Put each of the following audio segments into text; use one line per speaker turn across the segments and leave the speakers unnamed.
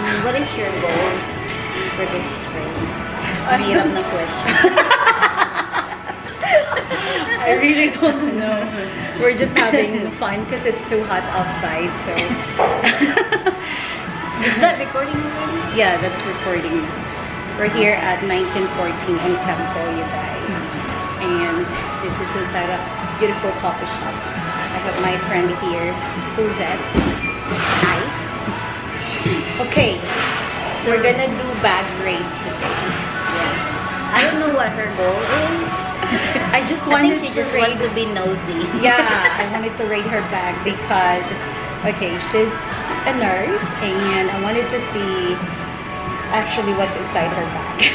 What is your goal for this trip? Ang hirap na question.
I really don't know. We're just having fun because it's too hot outside. So
Is that recording already?
yeah, that's recording. We're here at 1914 in Temple, you guys. And this is inside a beautiful coffee shop. I have my friend here, Suzette. Hi. Okay, so we're gonna do bag rate today.
Yeah. I don't know what her goal is.
I just
I
wanted
think she
to
just
rate.
wants to be nosy.
Yeah, I wanted to rate her bag because, okay, she's a nurse and I wanted to see actually what's inside her bag.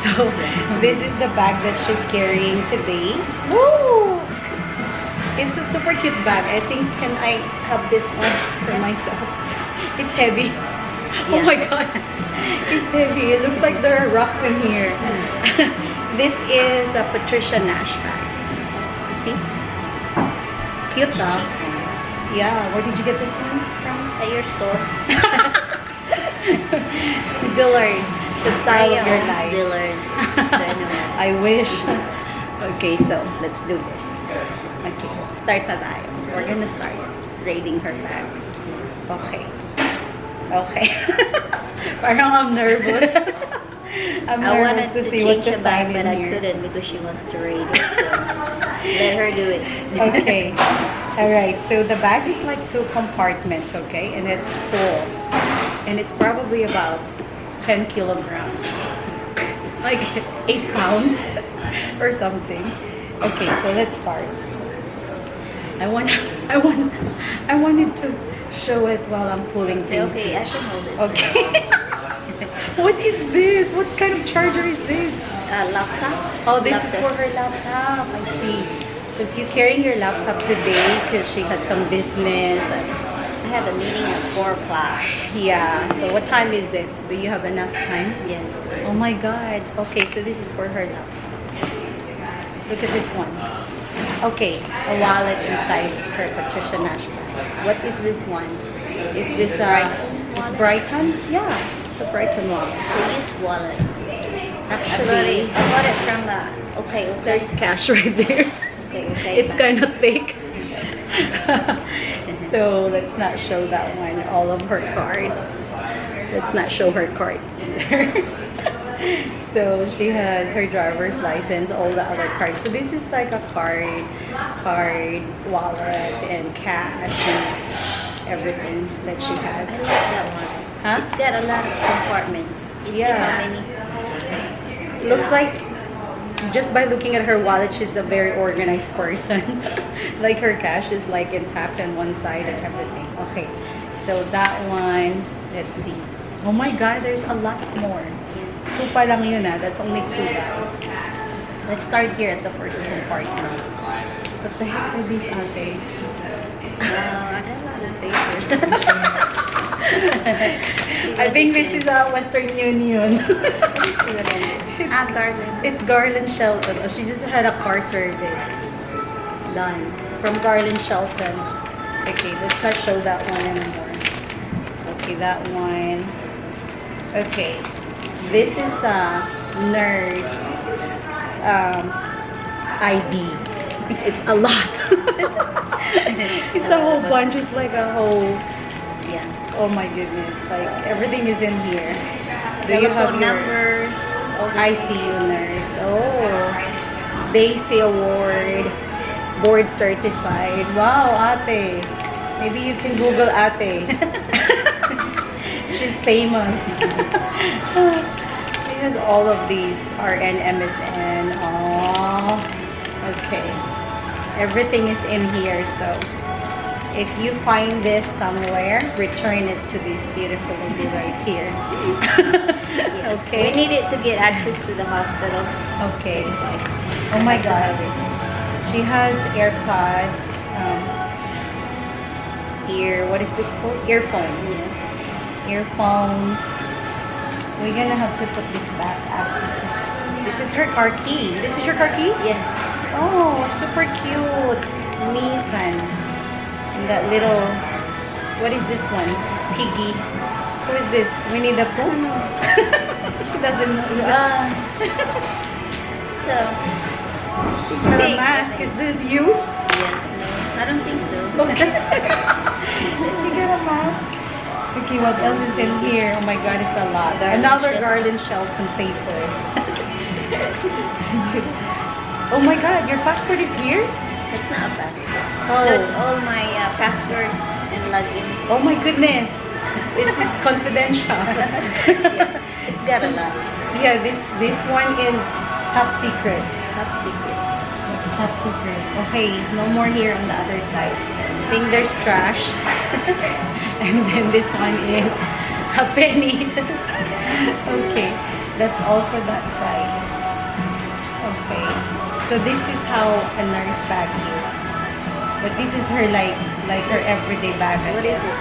So this is the bag that she's carrying today. Woo! It's a super cute bag. I think, can I have this one for myself? It's heavy. Oh
Yeah.
my god. It's heavy. It looks like there are rocks in here. This is a Patricia Nash bag. See? Cute, huh? Yeah. Where did you get this one from?
At your store.
Dillard's. The style of your life.
Dillard's. So anyway.
I wish. Okay, so let's do this. Okay, start na tayo. We're gonna start raiding her bag. Okay. Okay. Parang I'm nervous. I'm
I
nervous
wanted
to
to
see what
change
to
the bag,
find
but
in
I
here.
couldn't because she wants to rate it. So let her do it.
Okay. Alright, so the bag is like 2 compartments, okay? And it's full. And it's probably about 10 kilograms. Like 8 pounds or something. Okay, so let's start. I wanted to show it while I'm pulling
Say,
things.
okay, I can hold it.
Okay. What is this? What kind of charger is this?
Laptop.
Oh, this is
Laptop.
for her laptop. I see. Because you're carrying your laptop today because she has some business.
I have a meeting at 4 o'clock.
Yeah. So what time is it? Do you have enough time?
Yes.
Oh my God. Okay, so this is for her laptop. Look at this one. Okay, a wallet inside her Patricia Nash bag. What is this one? Is this it's Brighton? Yeah, it's a Brighton wallet.
It's a used wallet.
Actually,
I bought it from okay.
there's cash right there.
Okay,
It's kind of thick. So let's not show that one. All of her cards. Let's not show her card either. So she has her driver's license, all the other cards. So this is like a card, wallet, and cash, and everything that she has.
I like that one.
Huh?
It's got a lot of compartments. You see
Yeah.
how many?
Looks like, just by looking at her wallet, she's a very organized person. Like her cash is like intact on one side and everything. Okay, so that one, let's see. Oh my God, there's a lot more. 2 pa lang yun ah. That's only 2 guys. Let's start here at the first compartment. What the heck are these ate?
I got a lot of papers.
I think this is a Western Union.
Garland.
It's Garland Shelton. Oh, she just had a car service done from Garland Shelton. Okay, let's not show that one anymore. Okay, that one. Okay, this is a nurse ID. It's a lot. It's a whole bunch. It's like a whole.
Yeah.
Oh my goodness! Like everything is in here. Do you have
Telephone
your
numbers?
ICU nurse? Oh, Daisy Award, board certified. Wow, ate. Maybe you can Google ate. She's famous. She has all of these. RN, MSN. Oh, okay. Everything is in here. So if you find this somewhere, return it to this beautiful lady right here.
Yeah.
Okay.
We need it to get access to the hospital.
Okay. Oh my God. She has AirPods. Ear. What is this called? Earphones.
Yeah.
Earphones. We're gonna have to put this back after. This is her car key. This is your car key?
Yeah.
Oh, super cute. Nissan. And that little, what is this one? Piggy. Who is this? Winnie the Pooh? She doesn't know.
So,
She got a
big,
mask.
I
Is
think.
this used?
Yeah, no, I don't think so.
Okay. She got a mask. Okay, what else is in here? Oh my god, it's a lot.
Garden
Another
shelf.
garden shelf and paper. Oh my god, your passport is here?
It's not a passport.
Oh.
Those all my passwords and logins.
Oh my goodness. This is confidential.
Yeah, it's got a lot.
Yeah, this one is top secret.
Top secret.
It's top secret. Okay, no more here on the other side. I think there's trash. And then this one is a penny. Okay, that's all for that side. Okay, so this is how a nurse bag is. But this is her like her everyday bag. I
What is
guess.
it?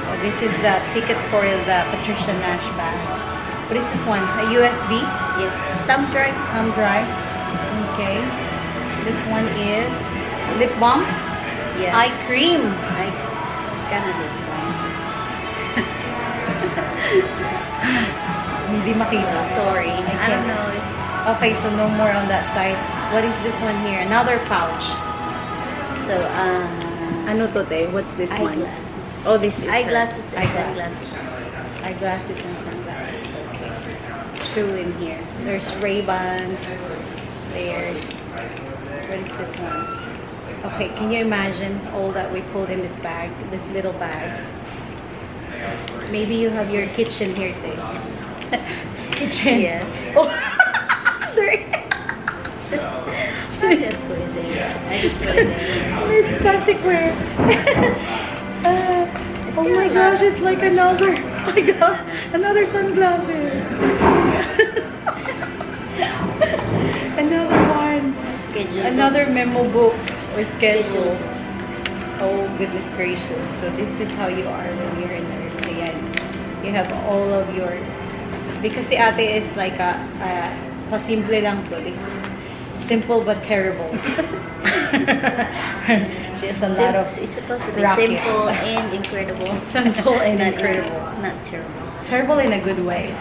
So this is the ticket for the Patricia Nash bag. What is this one? A USB?
Yeah. Thumb drive.
Thumb drive. Okay. This one is lip balm.
Yeah.
Eye cream.
I kinda did one.
Hindi makita.
Sorry. I
can't.
don't know.
Okay, so no more on that side. What is this one here? Another pouch.
So,
Ano to, te? What's this one?
eyeglasses.
Oh, this is
Eyeglasses and
eyeglasses.
sunglasses.
Eyeglasses and sunglasses. Okay. Two in here. There's Ray-Bans. There's... What is this one? Okay, can you imagine all that we pulled in this bag? This little bag. Maybe you have your kitchen here, te. Kitchen.
Yeah.
Oh. There.
I just put it there. I just put it there.
There's plasticware. Oh my gosh, it's like another. Oh my god, another sunglasses. Another one.
Schedule.
Another memo book or schedule.
Schedule.
Oh goodness gracious. So this is how you are when you're a nurse. Ayan. You have all of your... Because si ate is like pasimple lang to. This is simple but terrible. She has a lot of...
It's supposed to be
racket.
simple and incredible.
Simple and
Not
incredible.
Not terrible.
Terrible in a good way.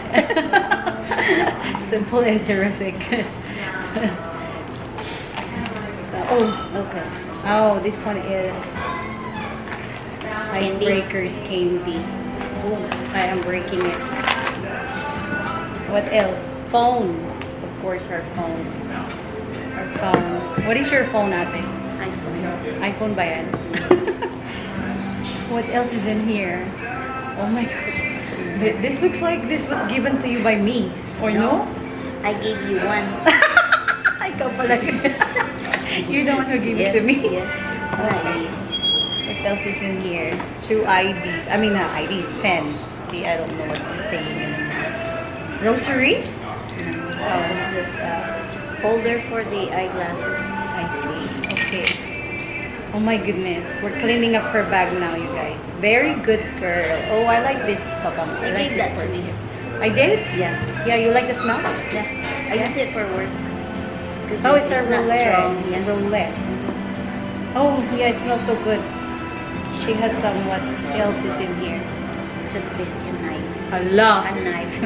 Simple and terrific. Oh,
Okay.
oh, this one is
Candy.
Icebreakers candy. Oh, I am breaking it. What else? Phone. Of course, our phone. Our phone. What is your phone, ate?
iPhone.
iPhone ba yan? What else is in here? Oh my gosh. This looks like this was given to you by me. Or no?
I gave you one.
Ikaw pala. You're the one who gave it to me.
Yeah.
Okay. What else is in here? Two IDs. I mean, not IDs, pens. See, I don't know what you're saying anymore. Rosary?
Oh, this is a folder for the eyeglasses.
I see. Okay. Oh my goodness. We're cleaning up her bag now, you guys. Very good girl. Oh, I like this, Papa.
I
like
gave
this
that to me.
I did?
Yeah.
Yeah, you like the smell?
Yeah. I use it for work. 'Cause
Oh, it's a
not
roulette.
strong. Yeah.
Roulette. Oh, yeah, it smells so good. She has some, what else is in here?
Toothpick and knives.
Hala.
A knife.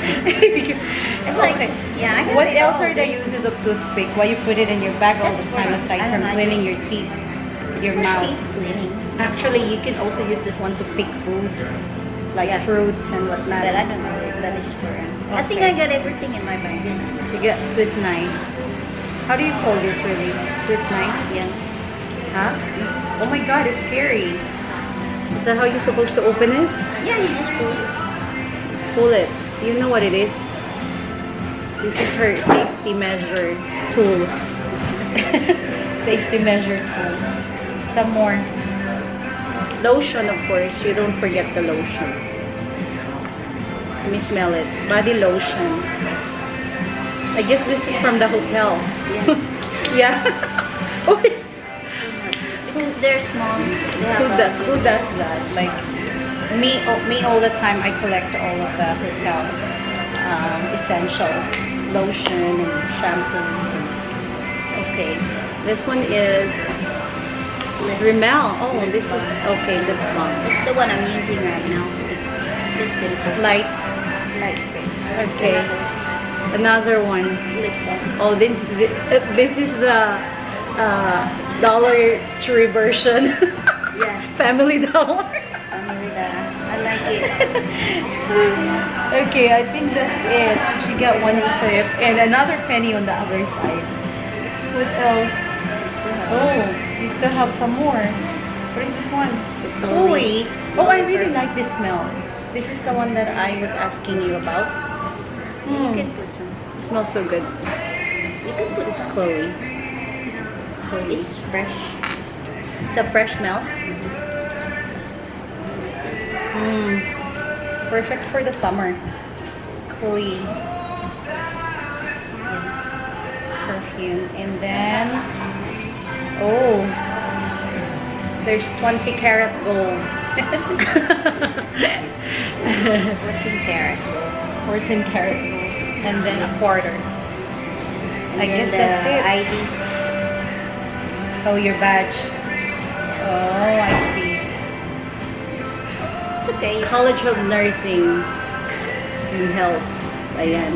It's
like,
okay.
yeah, I have
What
it
else
all
are the
day.
uses of toothpick? Why you put it in your bag all
That's
the time
for-
aside
I don't
from
know, I
cleaning
just-
your teeth, your
For
mouth?
teeth cleaning.
Actually, you can also use this one to pick food, like
Yeah.
fruits and whatnot.
But I don't know if that is for. I think
Okay.
I got everything in my bag.
You get Swiss knife. How do you call this really? Swiss knife?
Yeah.
Huh? Oh my god, it's scary. Is that how you're supposed to open it?
Yeah, you just pull it.
Pull it. You know what it is? This is her safety measure tools. Safety measure tools. Some more. Lotion, of course. You don't forget the lotion. Let me smell it. Body lotion. I guess this is from the hotel.
Yeah.
Yeah. Oh,
Because they're small. They have
who does that? Like me all the time. I collect all of the hotel essentials, lotion and shampoos. And, okay, this one is Rimmel. Oh, this is okay. Lip balm.
It's the one I'm using right now. Just
It's light.
light pink.
Okay. Another one.
Lip balm.
Oh, this is the Dollar Tree version.
Yeah.
Family Dollar.
I like it.
Okay, I think that's it. She got one clip and another penny on the other side. What else? Oh, you still have some more. What is this one? Chloe. Oh, I really like this smell. This is the one that I was asking you about.
You can put some.
It smells so good.
You can put
This is
some.
Chloe. Chloe.
It's fresh.
It's a fresh smell. Perfect for the summer. Chloe perfume. And then, oh, there's 20 karat gold.
14 karat.
14 karat gold. And then a quarter.
And
I
then
guess that's it.
ID.
Oh, your badge. Oh, I see.
It's okay.
College of Nursing and Health. Ayan.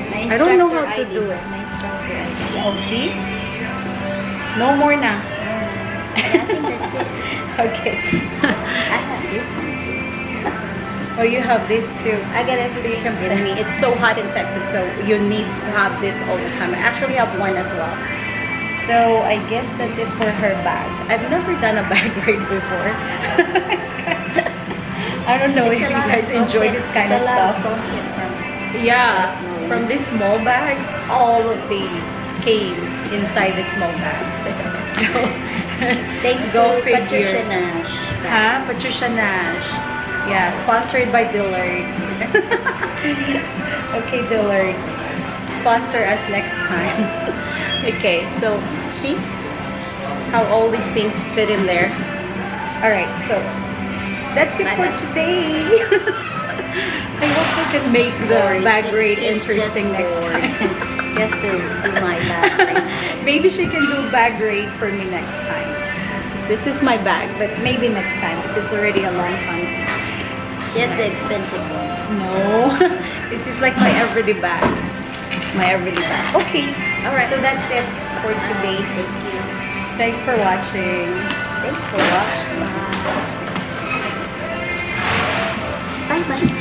My
I don't know
instructor
how to
ID.
do it.
My instructor ID.
Oh, see? No more na.
I think that's it.
Okay.
I have this one too.
Oh, you have this too.
I got it.
So you can put me. It's so hot in Texas, so you need to have this all the time. I actually have one as well. So I guess that's it for her bag. I've never done a bag raid before. I don't know if you guys enjoy this kind of stuff. Yeah, from this small bag, all of these came inside the small bag. So,
Thanks
go
to
figure.
Patricia Nash.
Ha? Patricia Nash. Yeah, sponsored by Dillard's. Okay, Dillard's. Sponsor us next time. Okay, so see how all these things fit in there. Alright, so that's it for today. I hope we can make the bag raid interesting next time.
Just to do my bag raid.
Maybe she can do bag raid for me next time. This is my bag, but maybe next time because it's already a long time.
She has the expensive one.
No, this is like my everyday bag. My everyday bag. Okay, alright. So that's it for today.
Thank you.
Thanks for watching.
Thanks for watching. Bye bye.